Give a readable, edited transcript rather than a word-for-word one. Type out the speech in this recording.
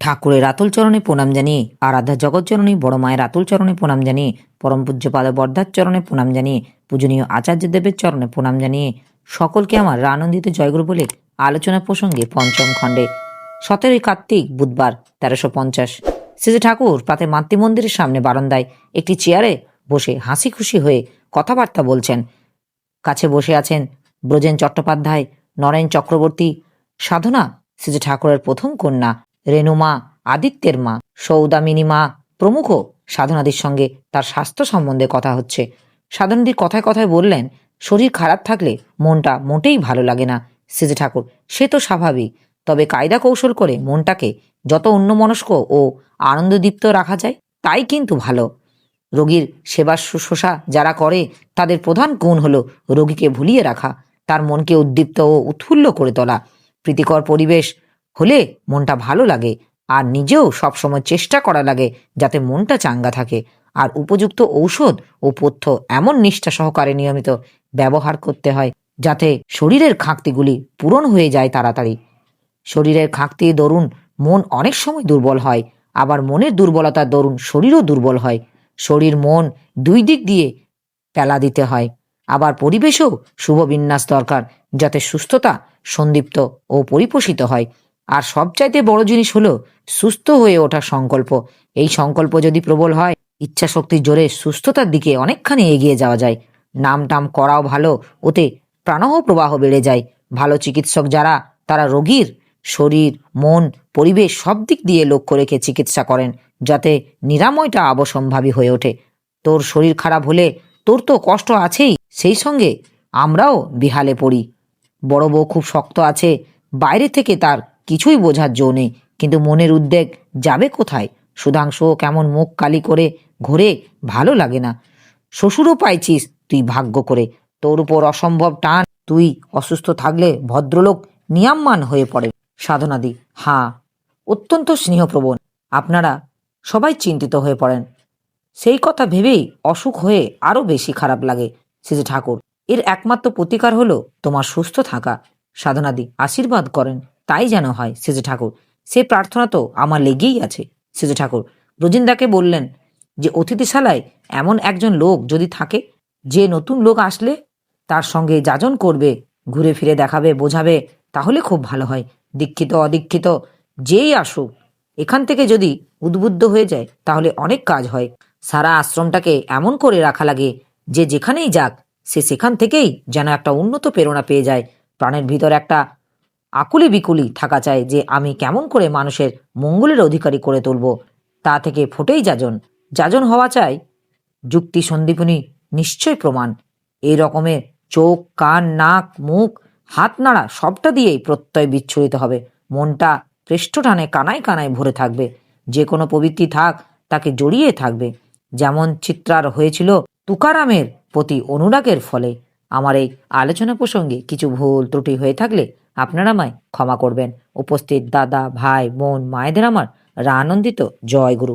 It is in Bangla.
ঠাকুরের আতুল চরণে প্রণাম জানিয়ে, আরাধ্যা জগৎজননী বড় মায়ের আতুল চরণে প্রণাম জানিয়ে, পরম পূজ্যপাদ বর্ধার চরণে প্রণাম জানিয়ে, পূজনীয় আচার্য দেবের চরণে প্রণাম জানিয়ে সকলকে আমার আনন্দিত জয়গুরু বলে আলোচনা প্রসঙ্গে পঞ্চম খণ্ডে 17 কার্তিক বুধবার 1350 শ্রী ঠাকুর প্রাতে মাতৃমন্দিরের সামনে বারান্দায় একটি চেয়ারে বসে হাসি খুশি হয়ে কথাবার্তা বলছেন। কাছে বসে আছেন ব্রজেন চট্টোপাধ্যায়, নরেন চক্রবর্তী, সাধনা শ্রী ঠাকুরের প্রথম কন্যা, রেণুমা, আদিত্যের মা, সৌদামিনী মা প্রমুখ। সাধনাদির সঙ্গে তার স্বাস্থ্য সম্বন্ধে কথা হচ্ছে। সাধনাদি কথায় কথায় বললেন, শরীর খারাপ থাকলে মনটা মোটেই ভালো লাগে না শ্রী ঠাকুর, সে তো স্বাভাবিক, তবে কায়দা কৌশল করে মনটাকে যত অন্যমনস্ক ও আনন্দদীপ্ত রাখা যায় তাই কিন্তু ভালো। রোগীর সেবা শুশ্রূষা যারা করে তাদের প্রধান গুণ হলো রোগীকে ভুলিয়ে রাখা, তার মনকে উদ্দীপ্ত ও উৎফুল্ল করে তোলা। প্রীতিকর পরিবেশ হলে মনটা ভালো লাগে, আর নিজেও সবসময় চেষ্টা করা লাগে যাতে মনটা চাঙ্গা থাকে। আর উপযুক্ত ঔষধ ও পথ্য এমন নিষ্ঠা সহকারে নিয়মিত ব্যবহার করতে হয় যাতে শরীরের খাঁকতিগুলি পূরণ হয়ে যায় তাড়াতাড়ি। শরীরের খাঁকতির দরুন মন অনেক সময় দুর্বল হয়, আবার মনের দুর্বলতার দরুন শরীরও দুর্বল হয়। শরীর মন দুই দিক দিয়ে পেলা দিতে হয়। আবার পরিবেশেও শুভ বিন্যাস দরকার যাতে সুস্থতা সন্দীপ্ত ও পরিপোষিত হয়। আর সবচাইতে বড় জিনিস হলো সুস্থ হয়ে ওঠা সংকল্প। এই সংকল্প যদি প্রবল হয়, ইচ্ছা শক্তির জোরে সুস্থতার দিকে অনেকখানি এগিয়ে যাওয়া যায়। নাম টাম করাও ভালো, ওতে প্রাণহ প্রবাহ বেড়ে যায়। ভালো চিকিৎসক যারা, তারা রোগীর শরীর, মন, পরিবেশ সব দিক দিয়ে লক্ষ্য রেখে চিকিৎসা করেন যাতে নিরাময়টা অবশ্যম্ভাবী হয়ে ওঠে। তোর শরীর খারাপ হলে তোর তো কষ্ট আছেই, সেই সঙ্গে আমরাও বিহালে পড়ি। বড় বউ খুব শক্ত আছে, বাইরে থেকে তার কিছুই বোঝার জো নেই, কিন্তু মনের উদ্বেগ যাবে কোথায়? সুধাংশুও কেমন মুখ কালি করে ঘোরে, ভালো লাগে না। শ্বশুরও পাইছিস তুই ভাগ্য করে, তোর উপর অসম্ভব টান। তুই অসুস্থ থাকলে ভদ্রলোক নিয়াম্মান হয়ে পড়ে। সাধনাদি: হাঁ, অত্যন্ত স্নেহপ্রবণ। আপনারা সবাই চিন্তিত হয়ে পড়েন, সেই কথা ভেবেই অসুখ হয়ে আরো বেশি খারাপ লাগে শ্রী ঠাকুর। এর একমাত্র প্রতিকার হলো তোমার সুস্থ থাকা। সাধনাদি আশীর্বাদ করেন, তাই যেন হয় শ্রী ঠাকুর। সে প্রার্থনা তো আমার লেগেই আছে শ্রী ঠাকুর। ব্রজিন্দাকে বললেন যে অতিথিশালায় এমন একজন লোক যদি থাকে, যে নতুন লোক আসলে তার সঙ্গে যাজন করবে, ঘুরে ফিরে দেখাবে, বোঝাবে, তাহলে খুব ভালো হয়। দীক্ষিত অদীক্ষিত যেই আসুক, এখান থেকে যদি উদ্বুদ্ধ হয়ে যায় তাহলে অনেক কাজ হয়। সারা আশ্রমটাকে এমন করে রাখা লাগে যে যেখানেই যাক সে সেখান থেকেই যেন একটা উন্নত প্রেরণা পেয়ে যায়। প্রাণের ভিতর একটা আকুলি বিকুলি থাকা চাই যে আমি কেমন করে মানুষের মঙ্গলের অধিকারী করে তুলব। তা থেকে ফোটেই যাজন। যাজন হওয়া চাই যুক্তি সন্দীপনী নিশ্চয় প্রমাণ। এই রকমের চোখ, কান, নাক, মুখ, হাত নাড়া সবটা দিয়েই প্রত্যয় বিচ্ছুরিত হবে। মনটা পৃষ্ঠটানে কানায় কানায় ভরে থাকবে। যে কোনো প্রবৃত্তি থাক, তাকে জড়িয়ে থাকবে। যেমন চিত্রার হয়েছিল তুকারামের প্রতি অনুরাগের ফলে। আমার এই আলোচনা প্রসঙ্গে কিছু ভুল ত্রুটি হয়ে থাকলে আপনারা আমায় ক্ষমা করবেন। উপস্থিত দাদা, ভাই, বোন, মায়েদের আমার আনন্দিত জয় গুরু।